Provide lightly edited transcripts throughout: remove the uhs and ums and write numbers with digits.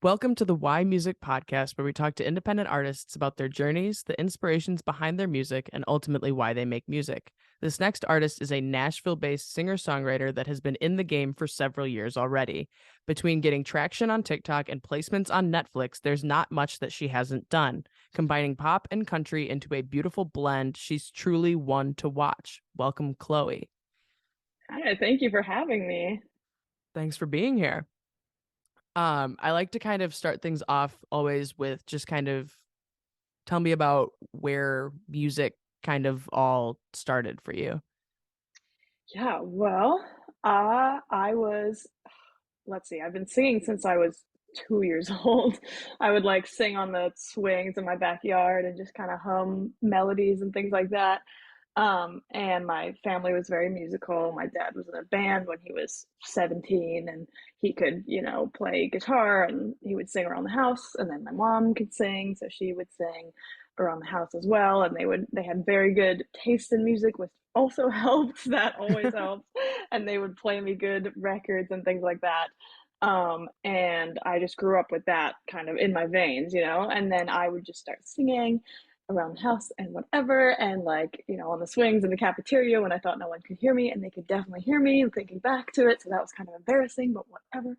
Welcome to the Why Music podcast, where we talk to independent artists about their journeys, the inspirations behind their music, and ultimately why they make music. This next artist is a Nashville based singer songwriter that has been in the game for several years already. Between getting traction on TikTok and placements on Netflix, there's not much that she hasn't done. Combining pop and country into a beautiful blend, she's truly one to watch. Welcome, Chloe. Hi, thank you for having me. Thanks for being here. I like to kind of start things off always with just kind of tell me about where music kind of all started for you. Yeah, well, I was, let's see, I've been singing since I was 2 years old. I would like sing on the swings in my backyard and just kind of hum melodies and things like that. And my family was very musical. My dad was in a band when he was 17 and he could, play guitar and he would sing around the house. And then my mom could sing, so she would sing around the house as well. And they had very good taste in music, which also helped. That always helps. And they would play me good records and things like that. And I just grew up with that kind of in my veins. And then I would just start singing around the house and whatever, and like, on the swings in the cafeteria when I thought no one could hear me, and they could definitely hear me and thinking back to it. So that was kind of embarrassing, but whatever.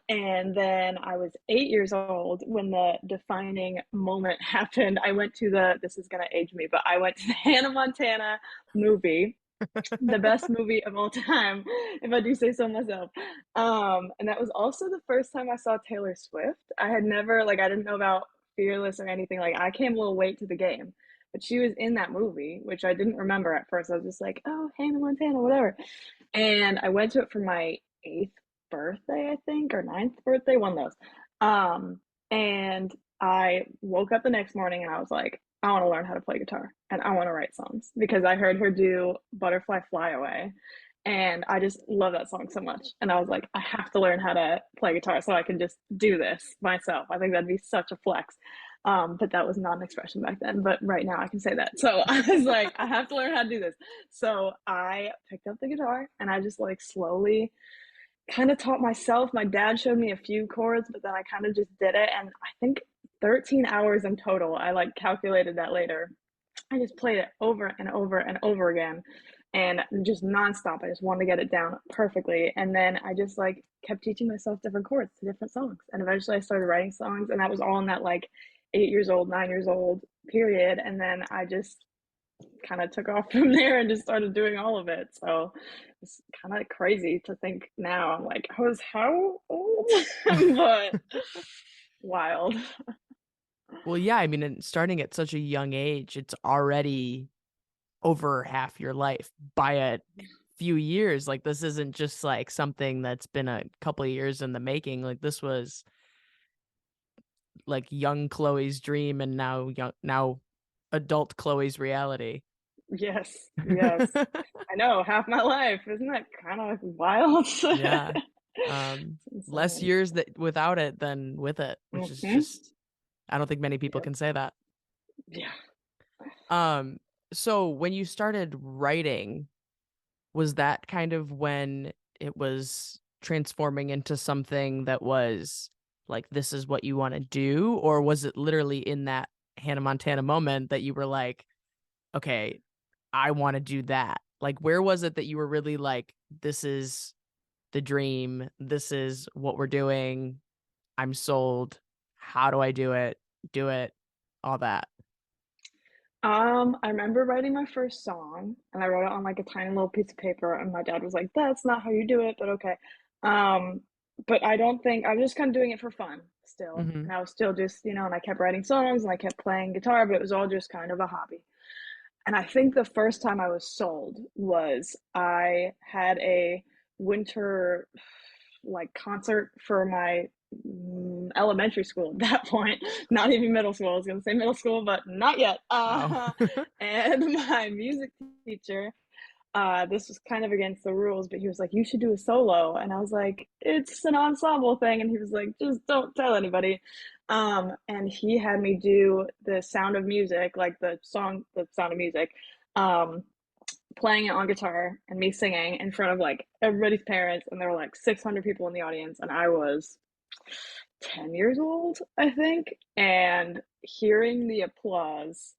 And then I was 8 years old when the defining moment happened. I went to this is gonna age me, but I went to the Hannah Montana movie, the best movie of all time, if I do say so myself. And that was also the first time I saw Taylor Swift. I had never, like, I didn't know about Fearless or anything. Like, I came a little late to the game, but she was in that movie, which I didn't remember at first. I was just like, oh, Hannah Montana, whatever. And I went to it for my eighth birthday, I think, or ninth birthday, one of those. And I woke up the next morning and I was like, I want to learn how to play guitar and I want to write songs because I heard her do Butterfly Fly Away. And I just love that song so much. And I was like, I have to learn how to play guitar so I can just do this myself. I think that'd be such a flex. But that was not an expression back then. But right now I can say that. So I was like, I have to learn how to do this. So I picked up the guitar and I just like slowly kind of taught myself. My dad showed me a few chords, but then I kind of just did it. And I think 13 hours in total. I like calculated that later. I just played it over and over and over again and just nonstop. I just wanted to get it down perfectly. And then I just like kept teaching myself different chords to different songs. And eventually I started writing songs, and that was all in that like 8 years old, 9 years old period. And then I just kind of took off from there and just started doing all of it. So it's kind of crazy to think now. I'm like, I was how old? But wild. Well, yeah, I mean, and starting at such a young age, it's already over half your life by a few years. Like, this isn't just like something that's been a couple of years in the making. Like, this was like young Chloe's dream, and now adult Chloe's reality. Yes, yes. I know, half my life. Isn't that kind of wild? Yeah. It's Less insane. years that without it than with it, which is Hmm. just I don't think many people Yep. can say that. Yeah. Um, so when you started writing, was that kind of when it was transforming into something that was like, this is what you want to do? Or was it literally in that Hannah Montana moment that you were like, okay, I want to do that? Like, where was it that you were really like, this is the dream? This is what we're doing. I'm sold. How do I do it? Do it, all that. I remember writing my first song, and I wrote it on like a tiny little piece of paper, and my dad was like, "That's not how you do it," but okay. Um, but I don't think I was just kind of doing it for fun still, Hmm. and I was still just, and I kept writing songs and I kept playing guitar, but it was all just kind of a hobby. And I think the first time I was sold was I had a winter like concert for my elementary school at that point, not even middle school. I was going to say middle school, but not yet. Wow. And my music teacher, this was kind of against the rules, but he was like, "You should do a solo." And I was like, "It's an ensemble thing." And he was like, "Just don't tell anybody." And he had me do the Sound of Music, like the song, The Sound of Music, um, playing it on guitar and me singing in front of like everybody's parents. And there were like 600 people in the audience. And I was 10 years old, I think, and hearing the applause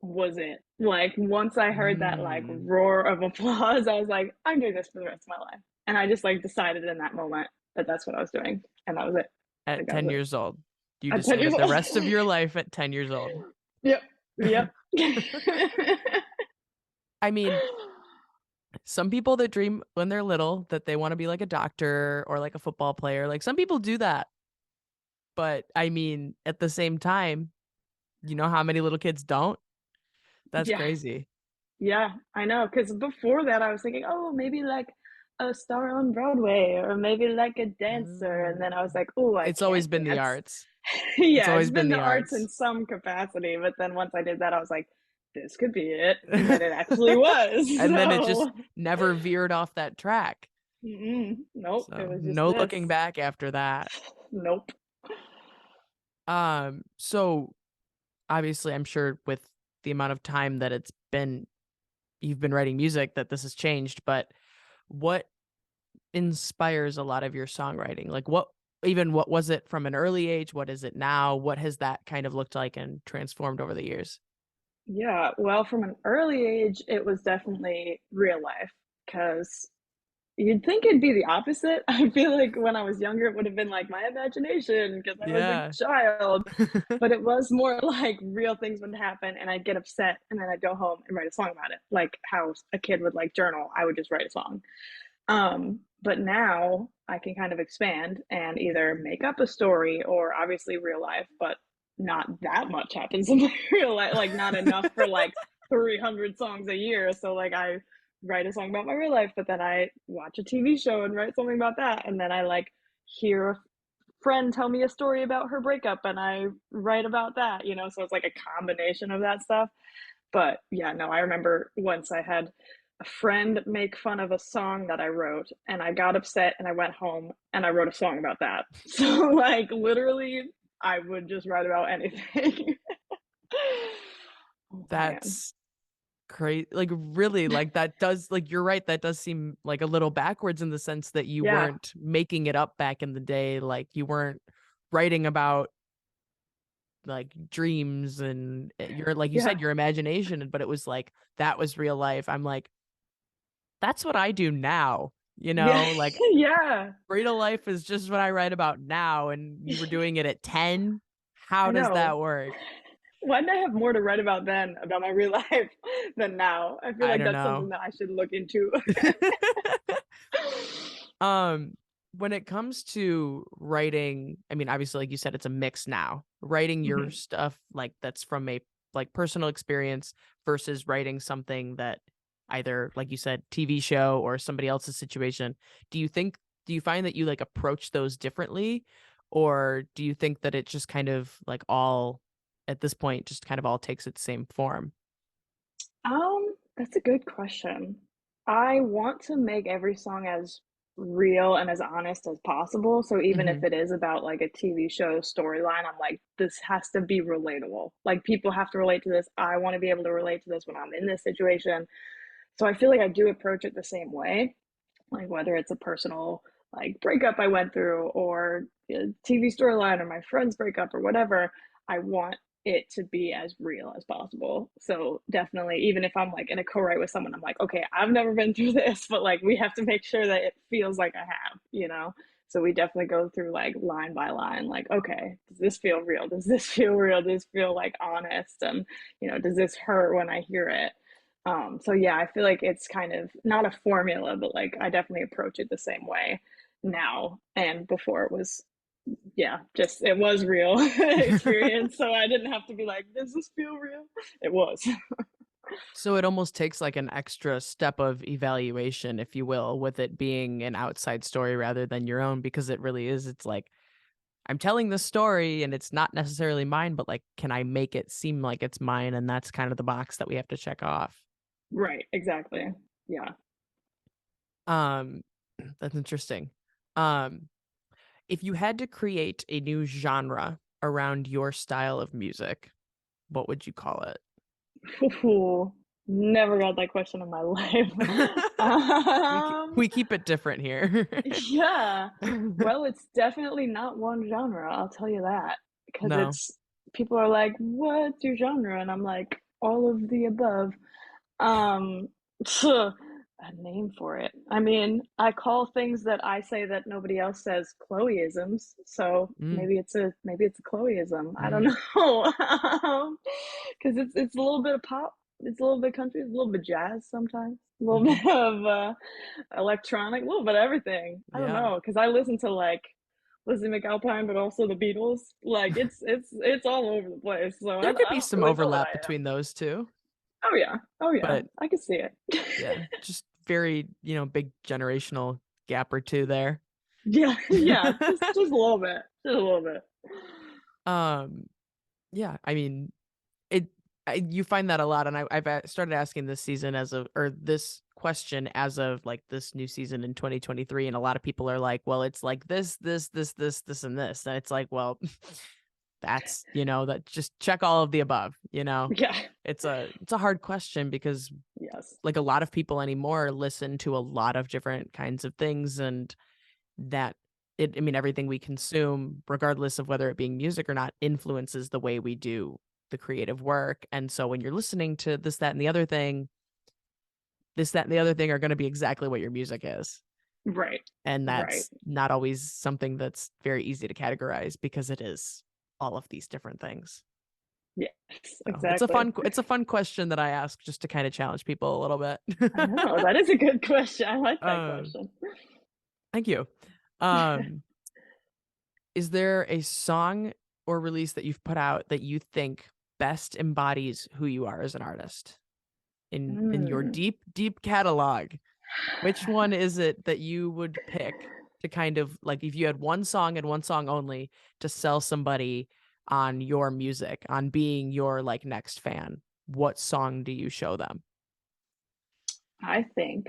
was it. Like, once I heard that, like, Mm. roar of applause, I was like, "I'm doing this for the rest of my life." And I just, like, decided in that moment that that's what I was doing, and that was it. At Like, that was 10 it. years old. You At 10 years decided the old. rest of your life at 10 years old. Yep. Yep. I mean, some people that dream when they're little that they wanna be like a doctor or like a football player, like, some people do that. But, I mean, at the same time, you know how many little kids don't? That's Yeah. crazy. Yeah, I know. Cause before that, I was thinking, "Oh, maybe, like, a star on Broadway or maybe, like, a dancer," and then I was Mm. like, "Oh, I It's always can't been the dance." arts. It's Yeah, it's always been been the the arts in arts. some capacity, but then once I did that, I was like, "This could be it," and then it actually was, And then it just so never veered off that track. nope, it So, was just no this. looking back after that. Nope. So obviously I'm sure with the amount of time that it's been you've been writing music that this has changed, but what inspires a lot of your songwriting? Like what was it from an early age? What is it now? What has that kind of looked like and transformed over the years? Yeah, well, from an early age, it was definitely real life, cause you'd think it'd be the opposite. I feel like when I was younger, it would have been like my imagination because I was a Yeah. child, but it was more like real things would happen and I'd get upset and then I'd go home and write a song about it. Like how a kid would like journal, I would just write a song. But now I can kind of expand and either make up a story or obviously real life, but not that much happens in my real life, like not enough for like 300 songs a year. So like I write a song about my real life, but then I watch a TV show and write something about that. And then I like hear a friend tell me a story about her breakup and I write about that, you know? So it's like a combination of that stuff. But yeah, no, I remember once I had a friend make fun of a song that I wrote, and I got upset and I went home and I wrote a song about that. So, like, literally, I would just write about anything. Oh, man. That's crazy. Like really, like that does like you're right, that does seem like a little backwards in the sense that you Yeah. weren't making it up back in the day, like you weren't writing about like dreams and your like you Yeah. said your imagination, but it was like that was real life. I'm like, that's what I do now, Yeah. like Yeah. real life is just what I write about now and you were doing it at 10. I How does know. that work? Why did I have more to write about then, about my real life, than now? I feel I like don't that's something know. that I should look into. um when it comes to writing, I mean obviously like you said it's a mix now. Writing your Mhm. stuff like that's from a like personal experience versus writing something that either like you said TV show or somebody else's situation. Do you think do you find that you like approach those differently or do you think that it just kind of like all at this point just kind of all takes its same form? That's a good question. I want to make every song as real and as honest as possible. So even if Mhm. it is about like a TV show storyline, I'm like, this has to be relatable. Like people have to relate to this. I want to be able to relate to this when I'm in this situation. So I feel like I do approach it the same way, like whether it's a personal like breakup I went through or a TV storyline or my friend's breakup or whatever, I want it to be as real as possible. So definitely, even if I'm like in a co-write with someone, I'm like, okay, I've never been through this, but like we have to make sure that it feels like I have, you know? So we definitely go through like line by line, like, okay, does this feel real? Does this feel real? Does this feel like honest? And, does this hurt when I hear it? So yeah, I feel like it's kind of not a formula, but like I definitely approach it the same way now. And before it was, yeah, just it was real experience. So I didn't have to be like, does this feel real? It was. So it almost takes like an extra step of evaluation, if you will, with it being an outside story rather than your own, because it really is. It's like, I'm telling this story and it's not necessarily mine, but like, can I make it seem like it's mine? And that's kind of the box that we have to check off. Right, exactly. Yeah. Um, that's interesting. Um, if you had to create a new genre around your style of music, what would you call it? Ooh, never got that question in my life. We keep it different here. Yeah. Well, it's definitely not one genre, I'll tell you that. Because No. it's people are like, "What's your genre?" And I'm like, "All of the above." Um, a name for it. I mean, I call things that I say that nobody else says Chloeisms, so Mm, maybe it's a Chloeism. I don't mm, know. Because it's a little bit of pop, it's a little bit country, it's a little bit jazz sometimes, a little hmm. bit of electronic, a little bit of everything. I don't Yeah. know, because I listen to like Lizzie McAlpine, but also the Beatles. Like it's all over the place. So There could I be don't some really know what overlap I am. between those two, Oh yeah. Oh yeah. but I can see it. yeah, just very, big generational gap or two there. Yeah, yeah, just a little bit. Just a little bit. um, yeah, I mean, it you find that a lot, and started asking this season or this question as of like this new season in 2023, and a lot of people are like, well, it's like this and this, and it's like, well, that's, that just check all of the above, Yeah. it's a hard question because Yes. like a lot of people anymore listen to a lot of different kinds of things, and that I mean, everything we consume, regardless of whether it being music or not, influences the way we do the creative work. And so when you're listening to this, that, and the other thing, this, that, and the other thing are going to be exactly what your music is. Right. And Right. that's not always something that's very easy to categorize because it is all of these different things. Yes, So exactly. it's a fun question that I ask just to kind of challenge people a little I bit. know, that is a good question. I like that um, question. Thank you. Um, is there a song or release that you've put out that you think best embodies who you are as an artist in your Mm. deep catalog? Which one is it that you would pick to kind of like, if you had one song and one song only to sell somebody on your music, on being your like next fan? What song do you show them? I think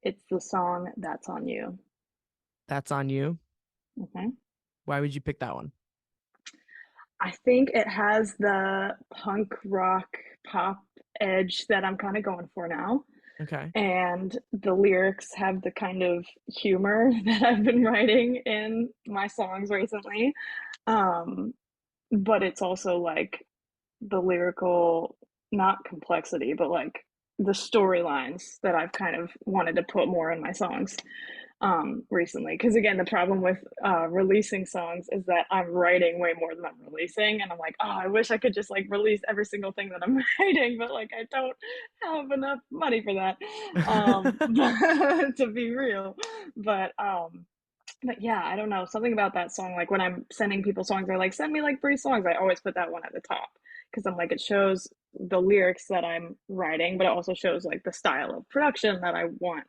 it's the song "That's on You." That's on You. Mhm. Why would you pick that one? I think it has the punk rock pop edge that I'm kinda going for now, Okay. and the lyrics have the kind of humor that I've been writing in my songs recently. Um, but it's also like the lyrical, not complexity, but like the storylines that I've kind of wanted to put more in my songs recently. Because again, the problem with releasing songs is that I'm writing way more than I'm releasing, and I'm like, oh, I wish I could just like release every single thing that I'm writing, but like I don't have enough money for that. To be real, but um, but yeah, I don't know. Something about that song, like when I'm sending people songs, they're like, send me like 3 songs. I always put that one at the top because I'm like, it shows the lyrics that I'm writing, but it also shows like the style of production that I want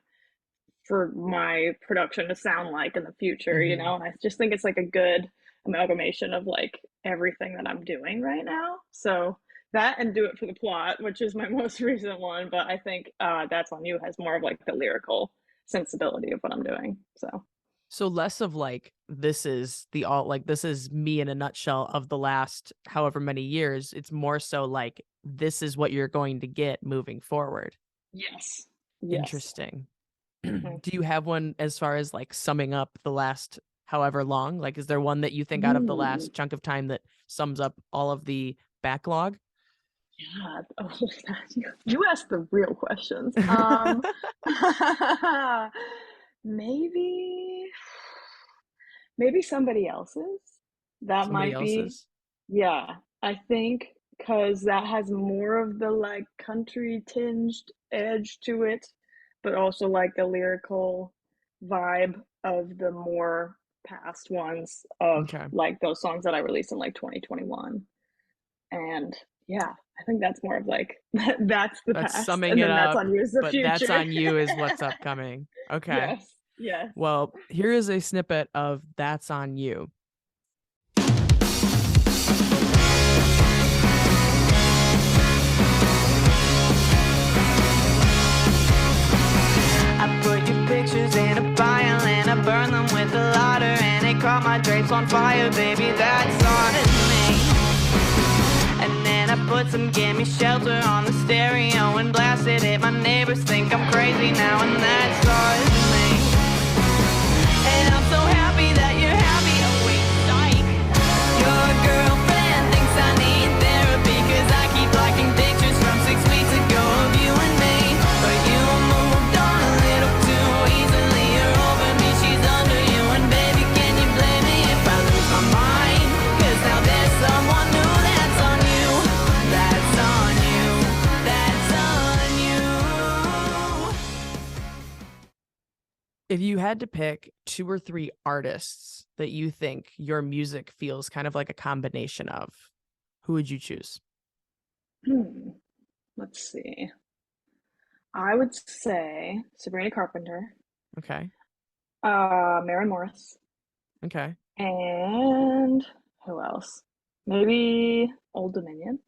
for my production to sound like in the future, you Hmm. know? And I just think it's like a good amalgamation of like everything that I'm doing right now. So that and Do It for the Plot, which is my most recent one, but I think That's on You has more of like the lyrical sensibility of what I'm doing. So So less of like, this is the all, like this is me in a nutshell of the last however many years. It's more so like, this is what you're going to get moving forward. yes. Yes. Interesting. Mhm. Do you have one as far as like summing up the last however long? Like, is there one that you think out of the Ooh, last chunk of time that sums up all of the backlog? yeah. Oh, you asked the real questions. Maybe, maybe somebody else's. That Somebody might be, else's? yeah. I think because that has more of the like country tinged edge to it, but also like the lyrical vibe of the more past ones of Okay. like those songs that I released in like 2021. And yeah, I think that's more of like that's the That's past, summing and it then That's up, on You is the but That's future. on You is what's upcoming. Okay. Yes, yes. Well, here is a snippet of That's on You. I put your pictures in a pile and I burn them with a lighter, and it caught my drapes on fire, baby, that's on me. And then I I put some Gimme Shelter on the stereo and blasted it. My neighbors think I'm crazy now, and that's on me. And I'm so happy that you're happy. Oh wait, psych. Your girlfriend thinks I need therapy, cause I keep liking pictures from 6 weeks ago of you and me. But you moved on a little too easily. You're over me, she's under you. And baby, can you blame me if I lose my mind? Cause now there's someone new that's on you. That's on you. That's on you. If you had to pick 2 or 3 artists that you think your music feels kind of like a combination of, who would you choose? Let's see. I would say Sabrina Carpenter, Okay. Maren Morris, Okay. and who else? Maybe Old Dominion.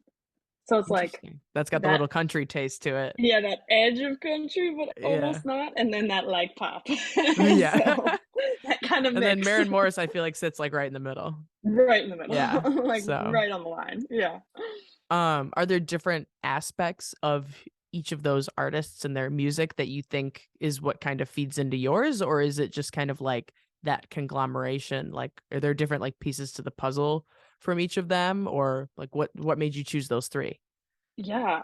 So it's like Interesting. That's got the that, little country taste to it. yeah, that edge of country, but Yeah. almost not, and then that like pop. Yeah. So that kind of And then mix. Maren Morris, I feel like sits like right in the middle. Right in the middle. Yeah. Like So, right on the line. Yeah. are there different aspects of each of those artists and their music that you think is what kind of feeds into yours, or is it just kind of like that conglomeration? Like, are there different like pieces to the puzzle from each of them, or like what made you choose those 3? Yeah.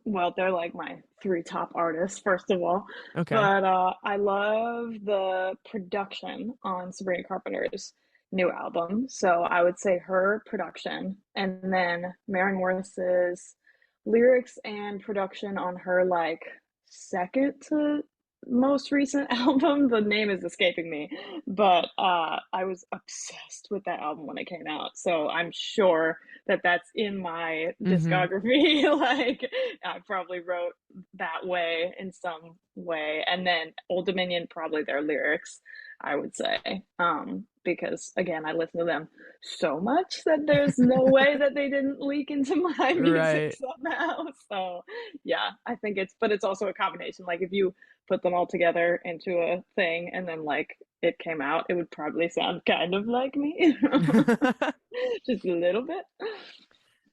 Well, they're like my 3 top artists, first of all. Okay. But I love the production on Sabrina Carpenter's new album. So I would say her production, and then Maren Morris's lyrics and production on her like second to most recent album. The name is escaping me, but I was obsessed with that album when it came out. So I'm sure that that's in my Mm-hmm. discography. Like I probably wrote that way in some way. And then Old Dominion, probably their lyrics, I would say. Because again, I listen to them so much that there's no way that they didn't leak into my music Right. somehow. So yeah, I think but it's also a combination. Like if you put them all together into a thing and then like it came out, it would probably sound kind of like me. Just a little bit.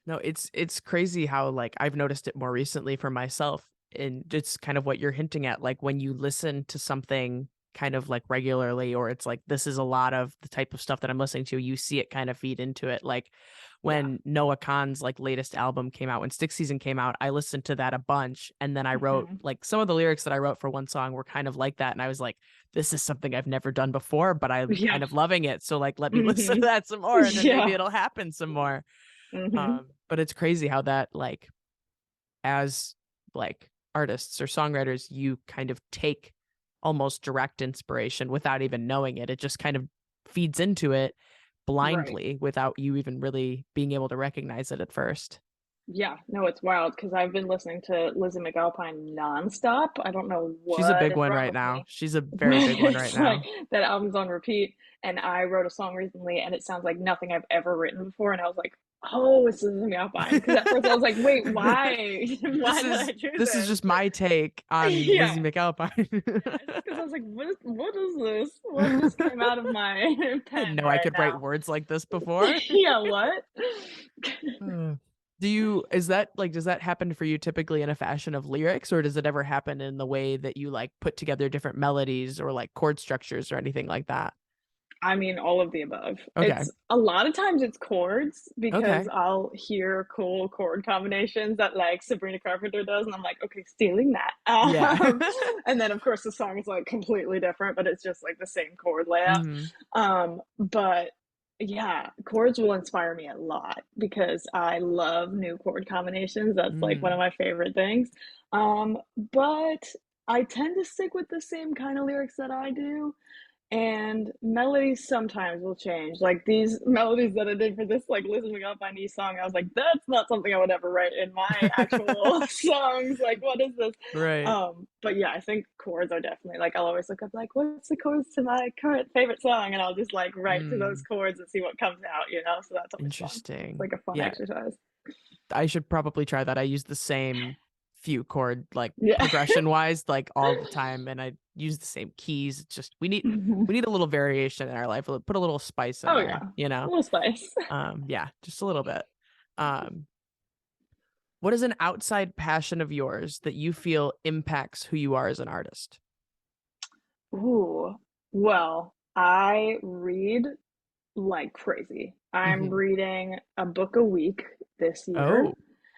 No, it's crazy how like I've noticed it more recently for myself, and it's kind of what you're hinting at. Like when you listen to something kind of like regularly, or it's like this is a lot of the type of stuff that I'm listening to, you see it kind of feed into it. Like when Noah Kahan's like latest album came out, when Stick Season came out, I listened to that a bunch, and then I wrote like some of the lyrics that I wrote for one song were kind of like that, and I was like, this is something I've never done before, but I'm Yeah. kind of loving it. So like let me listen to that some more, and then maybe Yeah. it'll happen some more. Mhm. But it's crazy how that like as like artists or songwriters, you kind of take almost direct inspiration without even knowing it. It just kind of feeds into it Right. blindly without you even really being able to recognize it at first. Yeah, no, it's wild because I've been listening to Lizzie McAlpine nonstop. I don't know She's a what big is one wrong right with now. me. She's a very big one right It's now. like that album's on repeat, and I wrote a song recently, and it sounds like nothing I've ever written before, and I was like, oh, it's Lizzie McAlpine. Because at first I was like, wait, why? Why did I do This is this? just my take on Yeah. Lizzie McAlpine. Because I was like, what is this? What just came out of my I didn't pen know I right could now? write words like this before. Yeah, what? Does that happen for you typically in a fashion of lyrics, or does it ever happen in the way that you like put together different melodies or like chord structures or anything like that? I mean, all of the above. Okay. It's a lot of times it's chords because Okay. I'll hear cool chord combinations that like Sabrina Carpenter does, and I'm like, okay, stealing that. Yeah. And then of course the song is like completely different, but it's just like the same chord layout. Mhm. But yeah, chords will inspire me a lot because I love new chord combinations. That's like one of my favorite things. But I tend to stick with the same kind of lyrics that I do. And melodies sometimes will change. Like these melodies that I did for this like Lizzie McAlpine song, I was like, that's not something I would ever write in my actual songs. Like, what is this? Right. But yeah, I think chords are definitely like I'll always look up like, what's the chords to my current favorite song? And I'll just like write to those chords and see what comes out, you know? So that's always fun. Interesting. It's like a fun Yeah. exercise. I should probably try that. I use the same few chord like Yeah. progression wise like all the time, and I use the same keys. It's just we need a little variation in our life. Put a little spice in Oh there, yeah. you A know. little spice. Yeah, just a little bit. What is an outside passion of yours that you feel impacts who you are as an artist? Ooh, well, I read like crazy. I'm Mhm. reading a book a week this year.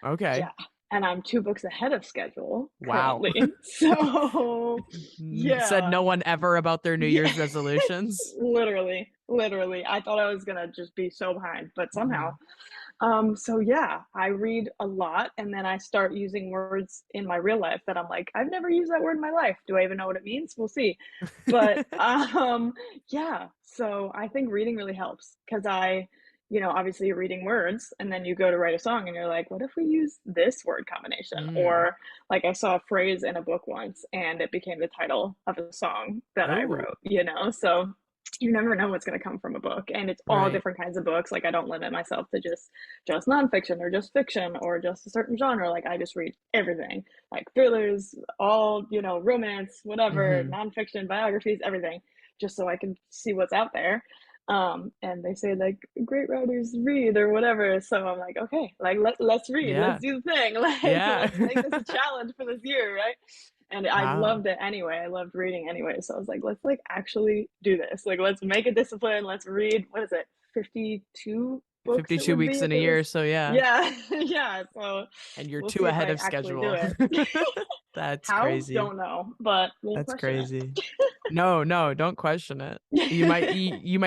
Oh, okay. Yeah, and I'm 2 books ahead of schedule Wow. currently. So, Said yeah. no one ever about their New Yeah. Year's resolutions. Literally, literally. I thought I was gonna just be so behind, but somehow. Mhm. So yeah, I read a lot and then I start using words in my real life that I'm like, I've never used that word in my life. Do I even know what it means? We'll see. But yeah, so I think reading really helps because obviously you're reading words and then you go to write a song and you're like, what if we use this word combination? Mm. Or like I saw a phrase in a book once and it became the title of a song that I Oh, wrote. So you never know what's going to come from a book and it's all right. different kinds of books. Like I don't limit myself to just nonfiction or just fiction or just a certain genre. Like I just read everything, like thrillers, all romance, whatever, Mhm. nonfiction, biographies, everything, just so I can see what's out there. And they say like great writers read or whatever, so I'm like, okay, like let's read, let's Yeah. do the thing. Like Yeah. let's make this a challenge for this year, right? And I Wow. loved it anyway. I loved reading anyway. So I was like, let's like actually do this. Like let's make a discipline. Let's read, what is it, 52 books it 52 would weeks be in if a it year, was. so yeah. Yeah, yeah. So And you're we'll 2 see if ahead I of actually do schedule. it. That's How? crazy. Don't know, but we'll That's question crazy. it. No, no, don't question it. You might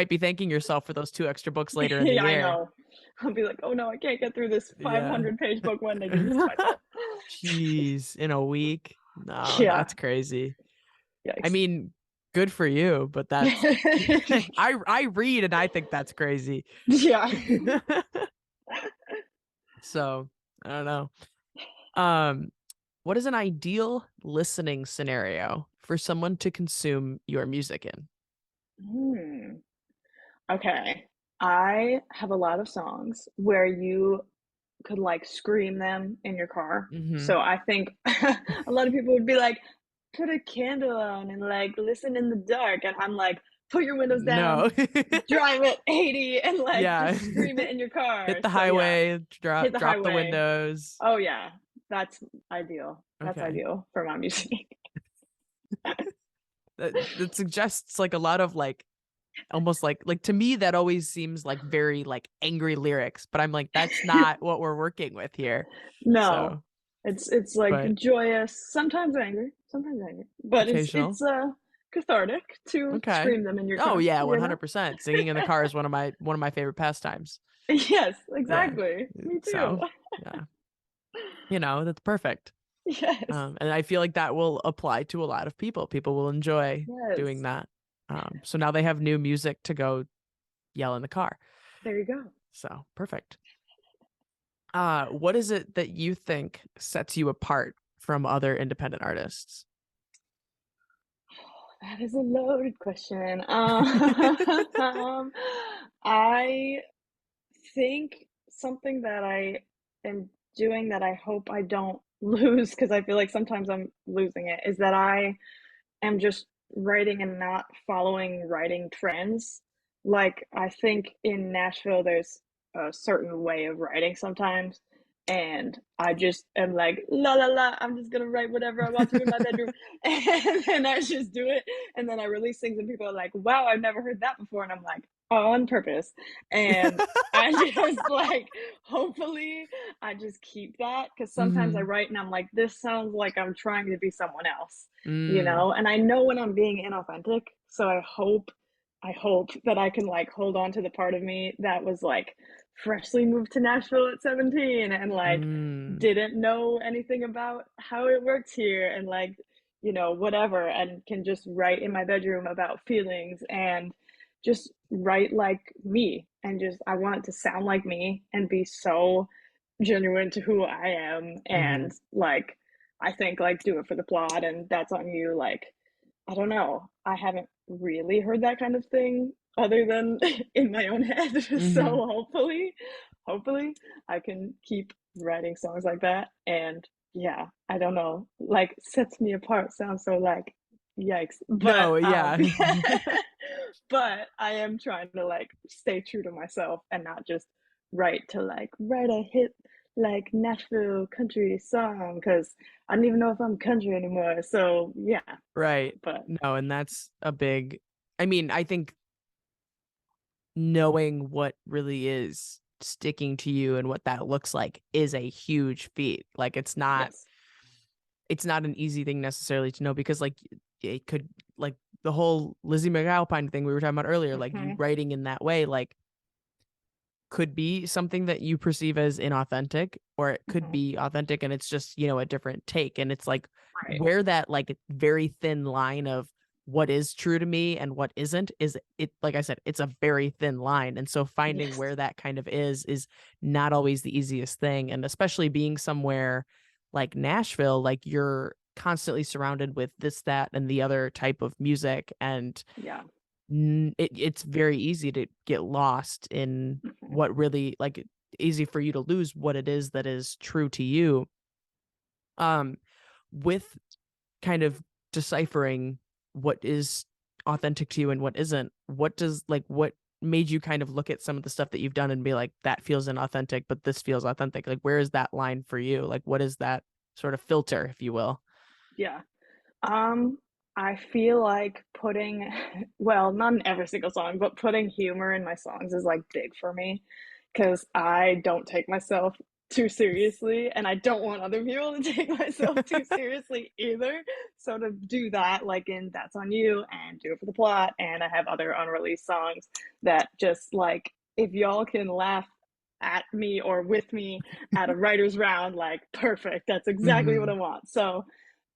be thanking yourself for those 2 extra books later in the Yeah, I year. know. I'll be like, oh no, I can't get through this Yeah. 500-page book. When I do this to myself. Jeez, in a week? No, Yeah. that's crazy. I Yikes. mean, good for you, but that's I read and I think that's crazy. Yeah. So, I don't know. Um, what is an ideal listening scenario for someone to consume your music in? Hmm. Okay. I have a lot of songs where you could like scream them in your car. Mhm. So I think a lot of people would be like, put a candle on and like listen in the dark. And I'm like, put your windows down, No. drive at 80 and like Yeah. just scream it in your car. Hit the So yeah, highway, hit the drop the highway. windows. Oh yeah, that's ideal. That's Okay. ideal for my music. That suggests like a lot of like almost like to me that always seems like very like angry lyrics, but I'm like that's not what we're working with here. No, So, it's like but joyous, sometimes angry, but it's occasional. cathartic to Okay. scream them in your Oh car, yeah, you know? 100%. Singing in the car is one of my favorite pastimes. Yes, Yeah. exactly. Me too. So, yeah. That's perfect. Yes, And I feel like that will apply to a lot of people. People will enjoy doing yes. that. So now they have new music to go yell in the car. There you go. So perfect. What is it that you think sets you apart from other independent artists? That is a loaded question. I think something that I am doing that I hope I don't lose, because I feel like sometimes I'm losing it, is that I am just writing and not following writing trends. Like, I think in Nashville, there's a certain way of writing sometimes, and I just am like, la la la, I'm just gonna write whatever I want to in my bedroom, and then I just do it, and then I release things, and people are like, wow, I've never heard that before, and I'm like, on purpose, and I just like, hopefully, I just keep that because sometimes I Hmm. write and I'm like, this sounds like I'm trying to be someone else, Mm. and I know when I'm being inauthentic, so I hope that I can like hold on to the part of me that was like freshly moved to Nashville at 17 and like Mm. didn't know anything about how it works here and like whatever, and can just write in my bedroom about feelings and just write like me, and just I want it to sound like me and be so genuine to who I am, Hmm. and like I think like do it for the plot and that's on you. Like I don't know. I haven't really heard that kind of thing other than in my own head. So Hmm. hopefully I can keep writing songs like that. And yeah, I don't know. Like sets me apart sounds so like yikes. But No, yeah. but I am trying to like stay true to myself and not just write to like write a hit like Nashville country song because I don't even know if I'm country anymore. So yeah, Right. but No, and that's a big, I mean, I think knowing what really is sticking to you and what that looks like is a huge feat. Like yes. it's not an easy thing necessarily to know because like it could like the whole Lizzie McAlpine thing we were talking about earlier, like you Hmm. writing in that way, like could be something that you perceive as inauthentic, or it could Hmm. be authentic and it's just, you know, a different take. And it's like Right. where that like very thin line of what is true to me and what isn't is it, like I said, it's a very thin line. And so finding Yes. where that kind of is not always the easiest thing. And especially being somewhere like Nashville, like you're constantly surrounded with this, that, and the other type of music. And Yeah. it's very easy to get lost in Hmm. what really like easy for you to lose what it is that is true to you. Um, with kind of deciphering what is authentic to you and what isn't, what does like what made you kind of look at some of the stuff that you've done and be like, that feels inauthentic, but this feels authentic? Like, where is that line for you? Like, what is that sort of filter, if you will? Yeah. Um, I feel like putting, well, not in every single song, but putting humor in my songs is like big for me because I don't take myself too seriously and I don't want other people to take myself too seriously either. So to do that, like in That's on You and Do It for the Plot, and I have other unreleased songs that just like, if y'all can laugh at me or with me at a writer's round, like perfect. That's exactly what I Hmm. want. So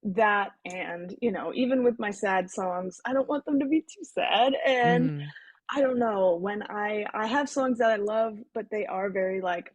that, and even with my sad songs, I don't want them to be too sad. And Hmm. I don't know, when I have songs that I love, but they are very like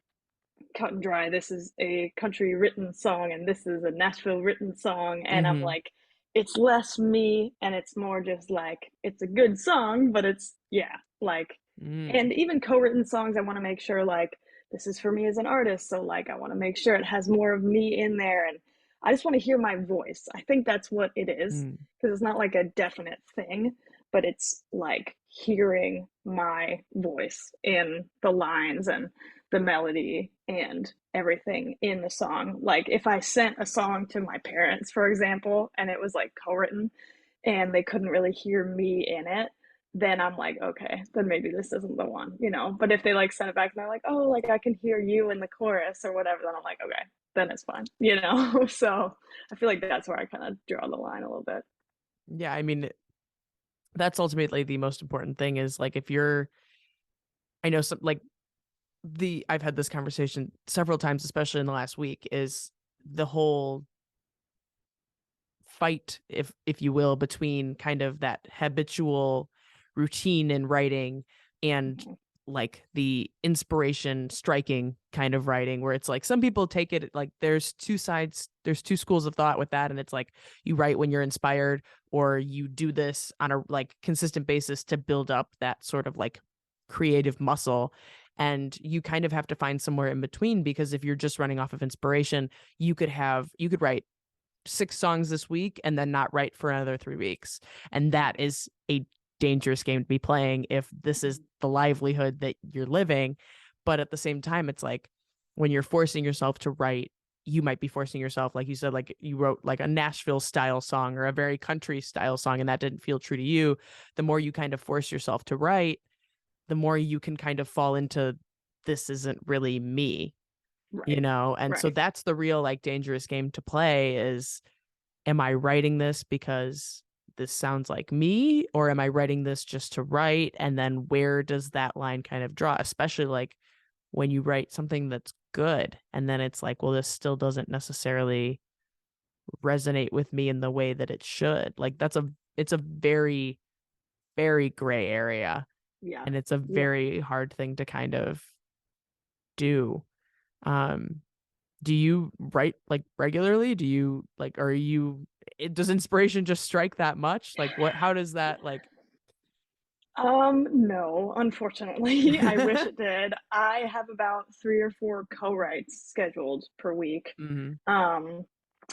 cut and dry. This is a country written song and this is a Nashville written song, and I'm Hmm. like, it's less me and it's more just like it's a good song, but it's, yeah, like, Hmm. and even co-written songs, I want to make sure like this is for me as an artist, so like I want to make sure it has more of me in there, and I just want to hear my voice. I think that's what it is, Hmm. because it's not like a definite thing, but it's like hearing my voice in the lines and the melody and everything in the song. Like if I sent a song to my parents, for example, and it was like co-written and they couldn't really hear me in it, then I'm like, okay, then maybe this isn't the one. But if they like send it back and they're like, oh, like I can hear you in the chorus or whatever, then I'm like, okay, then it's fine. So I feel like that's where I kind of draw the line a little bit. Yeah, I mean, that's ultimately the most important thing is like if you're, I know some like the I've had this conversation several times, especially in the last week, is the whole fight, if you will, between kind of that habitual routine in writing and Mhm. like the inspiration striking kind of writing, where it's like some people take it like there's two sides, there's two schools of thought with that, and it's like you write when you're inspired or you do this on a like consistent basis to build up that sort of like creative muscle. And you kind of have to find somewhere in between, because if you're just running off of inspiration, you could write 6 songs this week and then not write for another 3 weeks. And that is a dangerous game to be playing if this is the livelihood that you're living. But at the same time, it's like when you're forcing yourself to write, you might be forcing yourself, like you said, like you wrote like a Nashville style song or a very country style song, and that didn't feel true to you. The more you kind of force yourself to write, the more you can kind of fall into this isn't really me, you Right. know? And so Right. that's the real like dangerous game to play is, am I writing this because this sounds like me, or am I writing this just to write? And then where does that line kind of draw, especially like when you write something that's good and then it's like, well, this still doesn't necessarily resonate with me in the way that it should. Like it's a very, very gray area, Yeah. and it's a Yeah. very hard thing to kind of do. Um, do you write like regularly? Do you like, are you, does inspiration just strike that much? Like what, how does that like, No, unfortunately. I wish it did. I have about 3 or 4 co-writes scheduled per week. hmm Um,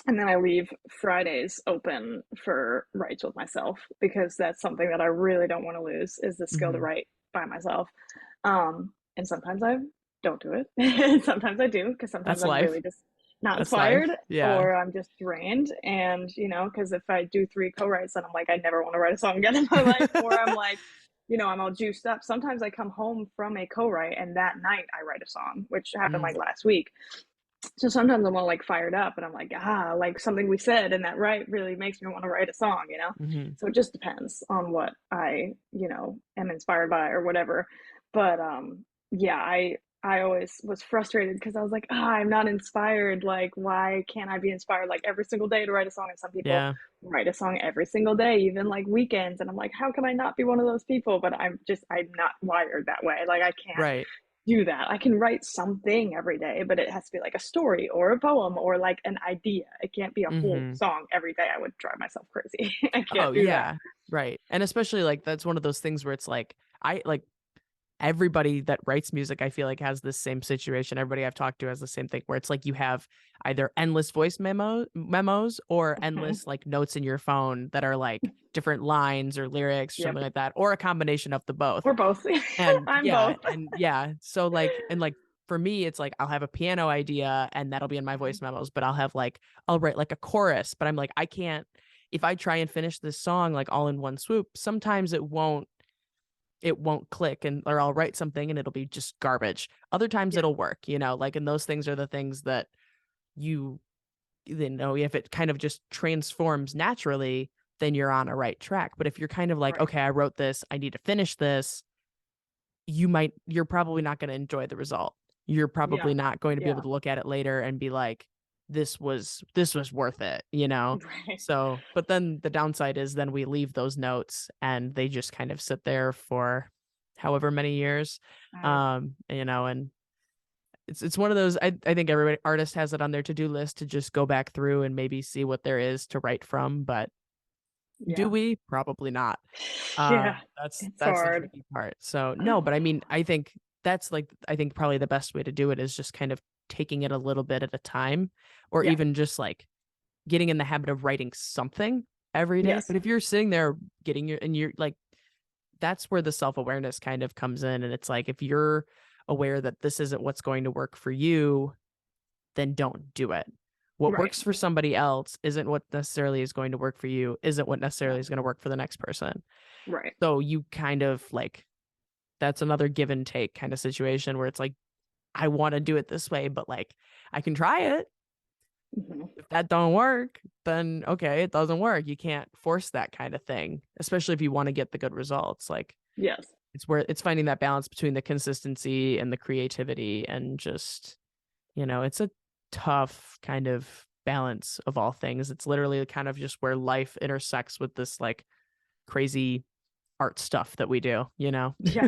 and then I leave Fridays open for writes with myself because that's something that I really don't want to lose, is the skill to hmm write by myself. And sometimes I don't do it. Sometimes I do, because sometimes That's I'm life. really just not That's life. inspired, Yeah. or I'm just drained. And, because if I do three co-writes, then I'm like, I never want to write a song again in my life. Or I'm like, I'm all juiced up. Sometimes I come home from a co-write and that night I write a song, which happened Mm, like last week. So sometimes I'm all like fired up and I'm like, like something we said in that really makes me want to write a song. mhm. So it just depends on what I, am inspired by or whatever. But yeah, I always was frustrated because I was like, I'm not inspired. Like, why can't I be inspired like every single day to write a song? And some people Yeah. write a song every single day, even like weekends. And I'm like, how can I not be one of those people? But I'm not wired that way. Like, I can't Right. do that. I can write something every day, but it has to be like a story or a poem or like an idea. It can't be a whole Mhm. song every day. I would drive myself crazy. I Oh, can't do that. yeah. Right. And especially like that's one of those things where it's like I like everybody that writes music, I feel like has this same situation. Everybody I've talked to has the same thing where it's like you have either endless voice memos or Mhm. endless like notes in your phone that are like different lines or lyrics or Yep. something like that, or a combination of the both. Or both. I'm both. And yeah, so like and like for me, it's like I'll have a piano idea and that'll be in my voice memos, but I'll write like a chorus, but I'm like, I can't if I try and finish this song like all in one swoop, sometimes it won't click and or I'll write something and it'll be just garbage. Other times Yeah. it'll work, like and those things are the things that you if it kind of just transforms naturally, then you're on a right track. But if you're kind of like, Right. okay, I wrote this, I need to finish this, you're probably not going to enjoy the result. You're Yeah. probably not going to be able Yeah. to look at it later and be like, this was worth it. Right. So, but then the downside is then we leave those notes and they just kind of sit there for however many years. Right. And it's one of those I think everybody artist has it on their to-do list to just go back through and maybe see what there is to write from, but do Yeah. we? Probably not. Yeah. That's It's that's the hard. tricky part. So no, but I mean, I think probably the best way to do it is just kind of taking it a little bit at a time, or Yeah. even just like getting in the habit of writing something every day. Yes. But if you're sitting there and you're like, that's where the self-awareness kind of comes in. And it's like, if you're aware that this isn't what's going to work for you, then don't do it. What Right. works for somebody else isn't what necessarily is going to work for you, isn't what Yeah. necessarily is going to work for the next person. Right. So you kind of like, that's another give and take kind of situation where it's like, I want to do it this way, but like, I can try it. Mhm. If that don't work, then okay, it doesn't work. You can't force that kind of thing, especially if you want to get the good results. Like, Yes. it's where it's finding that balance between the consistency and the creativity and just, it's a tough kind of balance of all things. It's literally kind of just where life intersects with this like crazy art stuff that we do. Yeah.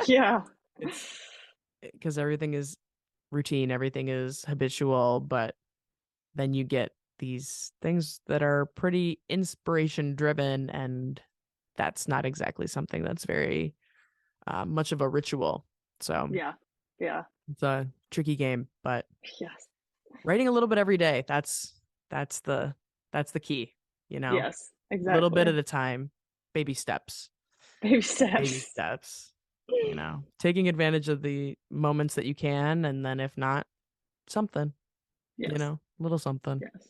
Yeah. It's because everything is routine, everything is habitual, but then you get these things that are pretty inspiration driven, and that's not exactly something that's very much of a ritual. So Yeah. Yeah. it's a tricky game, but Yes. writing a little bit every day, that's the that's the key, Yes. a little bit Exactly. at a time, baby steps, Baby baby steps. steps, taking advantage of the moments that you can, and then if not, something, Yes. little something. Yes.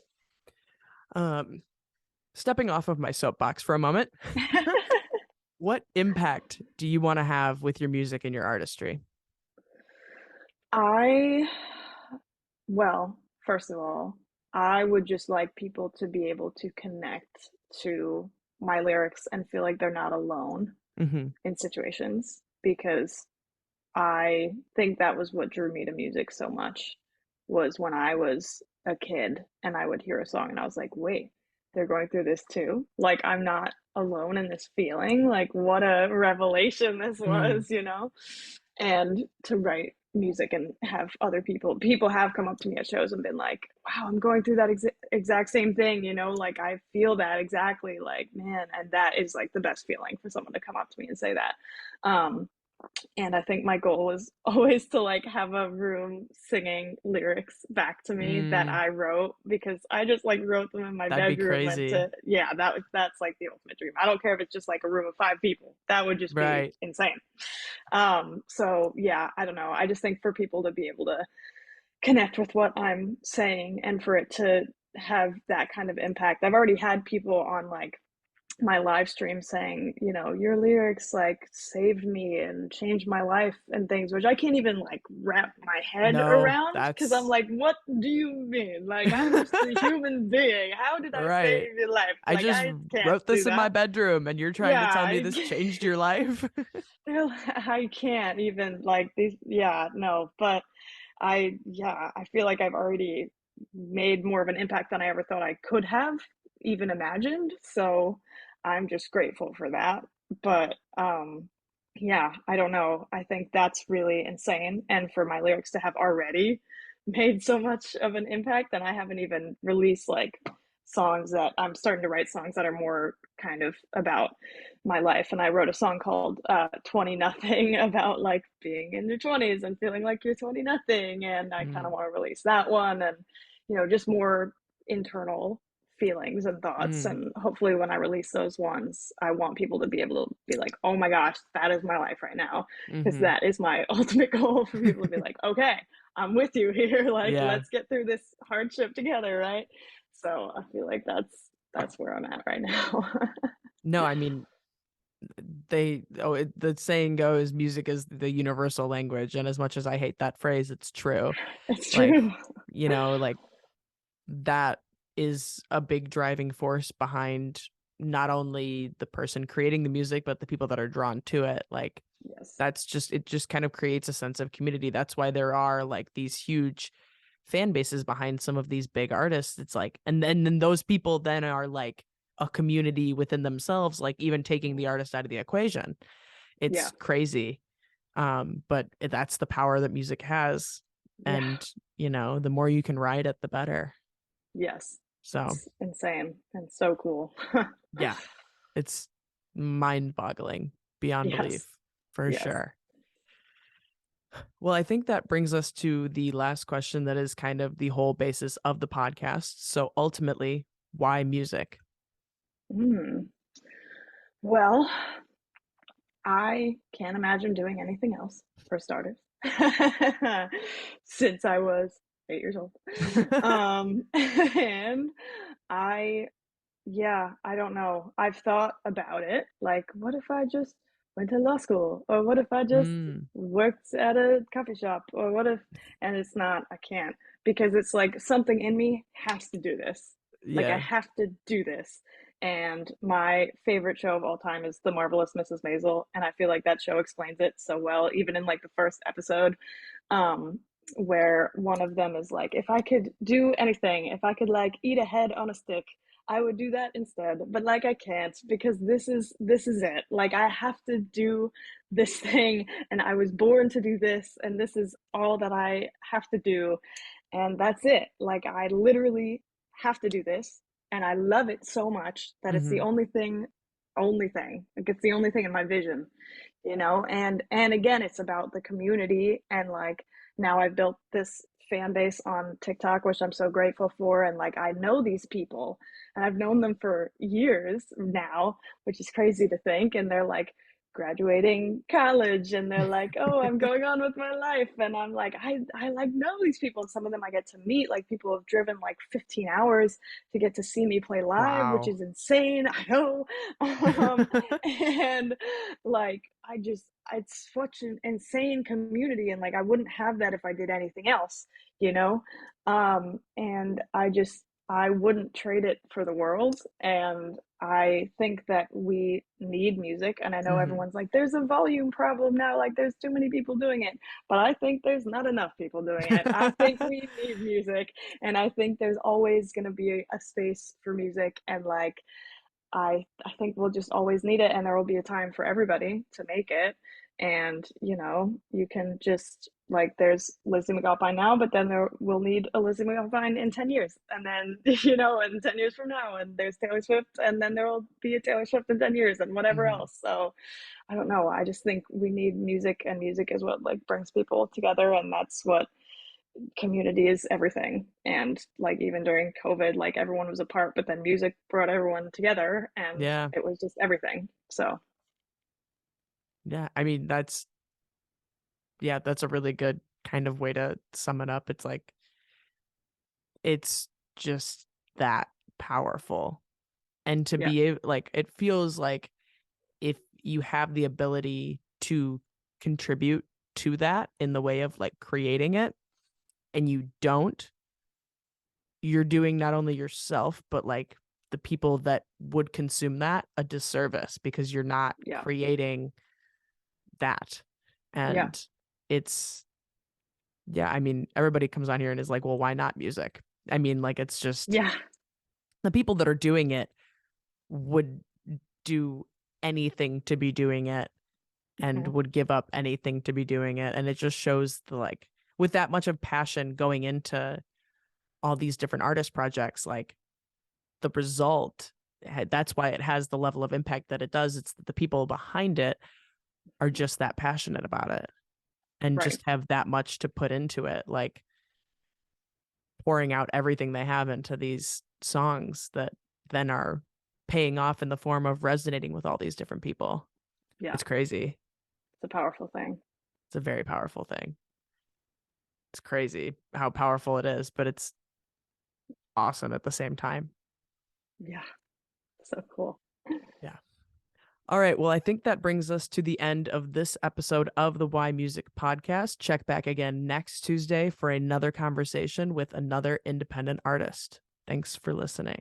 Um, Stepping off of my soapbox for a moment, what impact do you want to have with your music and your artistry? I Well, first of all, I would just like people to be able to connect to my lyrics and feel like they're not alone Hmm. in situations, because I think that was what drew me to music so much, was when I was a kid and I would hear a song and I was like, "Wait, they're going through this too? Like, I'm not alone in this feeling? Like, what a revelation this Hmm. was?" And to write music and have other people have come up to me at shows and been like, "Wow, I'm going through that exact same thing, like, I feel that exactly, like, man," and that is, like, the best feeling for someone to come up to me and say that. Um, And I think my goal was always to like have a room singing lyrics back to me that Mm, I wrote, because I just like wrote them in my that'd be bedroom, and crazy. to yeah, that's like the ultimate dream. I don't care if it's just like a room of 5 people. That would just be Right. insane. So yeah, I don't know. I just think for people to be able to connect with what I'm saying and for it to have that kind of impact. I've already had people on like my live stream saying, you know, your lyrics like saved me and changed my life and things, which I can't even like wrap my head No, around, because I'm that's like, what do you mean? Like, I'm just a human being. How did I right. save your life? I Like, just I can't wrote do this in my that. bedroom and you're trying Yeah, to tell me this changed your life? I can't even like these. Yeah, no, but yeah, I feel like I've already made more of an impact than I ever thought I could have even imagined. So I'm just grateful for that. But yeah, I don't know. I think that's really insane. And for my lyrics to have already made so much of an impact, and I haven't even released like songs that I'm starting to write songs that are more kind of about my life. And I wrote a song called 20 Nothing about like being in your 20s and feeling like you're 20 nothing. And I kind of Mm, want to release that one, and, you know, just more internal feelings and thoughts. mm, And hopefully, when I release those ones, I want people to be able to be like, oh my gosh, that is my life right now. Because mm-hmm. that is my ultimate goal, for people to be like, okay, I'm with you here. Like, Yeah. let's get through this hardship together, right? So I feel like that's where I'm at right now. No, I mean, the saying goes, music is the universal language. And as much as I hate that phrase, it's true. It's Like, true. like that is a big driving force behind not only the person creating the music, but the people that are drawn to it. Like, Yes. it just kind of creates a sense of community. That's why there are like these huge fan bases behind some of these big artists. It's like, and then those people then are like a community within themselves, like even taking the artist out of the equation. Yeah. It's crazy. But that's the power that music has. Yeah. And, the more you can ride it, the better. Yes. So It's insane and so cool. yeah, it's mind-boggling beyond belief, Yes. for Yes. sure. Well, I think that brings us to the last question that is kind of the whole basis of the podcast. So ultimately, why music? Mm. Well, I can't imagine doing anything else, for starters, since I was 8 years old. And I Yeah, I don't know. I've thought about it. Like, what if I just went to law school? Or what if I just Mm, worked at a coffee shop? Or what if, and it's not, I can't, because it's like something in me has to do this. Like, I yeah. have to do this. And my favorite show of all time is The Marvelous Mrs. Maisel. And I feel like that show explains it so well, even in like the first episode, um, where one of them is like, if I could do anything, if I could like eat a head on a stick, I would do that instead. But like I can't, because this is it. Like I have to do this thing, and I was born to do this, and this is all that I have to do, and that's it. Like I literally have to do this, and I love it so much that it's the Hmm. only thing. Like it's the only thing in my vision, you know. And again, it's about the community, and like now I've built this fan base on TikTok, which I'm so grateful for, and like I know these people, and I've known them for years now, which is crazy to think, and they're like graduating college, and they're like, oh, I'm going on with my life, and I'm like, I like know these people, and some of them I get to meet. Like people have driven like 15 hours to get to see me play live, which Wow. is insane. I know. And like it's such an insane community, and like I wouldn't have that if I did anything else, you know. And I wouldn't trade it for the world. And I think that we need music. And I know Hmm. everyone's like, there's a volume problem now, like there's too many people doing it. But I think there's not enough people doing it. I think we need music. And I think there's always going to be a space for music. And like, I think we'll just always need it, and there will be a time for everybody to make it. And you know, you can just like there's Lizzie McAlpine now, but then there we'll need a Lizzie McAlpine in 10 years. And then, in 10 years from now, and there's Taylor Swift, and then there will be a Taylor Swift in 10 years and whatever Mhm. else. So I don't know. I just think we need music, and music is what like brings people together, and that's what community is, everything. And like even during COVID, like everyone was apart, but then music brought everyone together, and Yeah. it was just everything. So Yeah. I mean, that's a really good kind of way to sum it up. It's like, it's just that powerful. And to yeah, be able, like, it feels like if you have the ability to contribute to that in the way of like creating it and you don't, you're doing not only yourself, but like the people that would consume that a disservice because you're not yeah, creating that. yeah, And it's, yeah, I mean, everybody comes on here and is like, well, why not music? I mean, like, it's just yeah. the people that are doing it would do anything to be doing it and Mhm. would give up anything to be doing it. And it just shows the like, with that much of passion going into all these different artist projects, like the result, that's why it has the level of impact that it does. It's that the people behind it are just that passionate about it and Right. just have that much to put into it, like pouring out everything they have into these songs that then are paying off in the form of resonating with all these different people. Yeah, It's crazy. it's a powerful thing. It's a very powerful thing. It's crazy how powerful it is, but it's awesome at the same time. Yeah, so cool. Yeah. All right. Well, I think that brings us to the end of this episode of the Why Music podcast. Check back again next Tuesday for another conversation with another independent artist. Thanks for listening.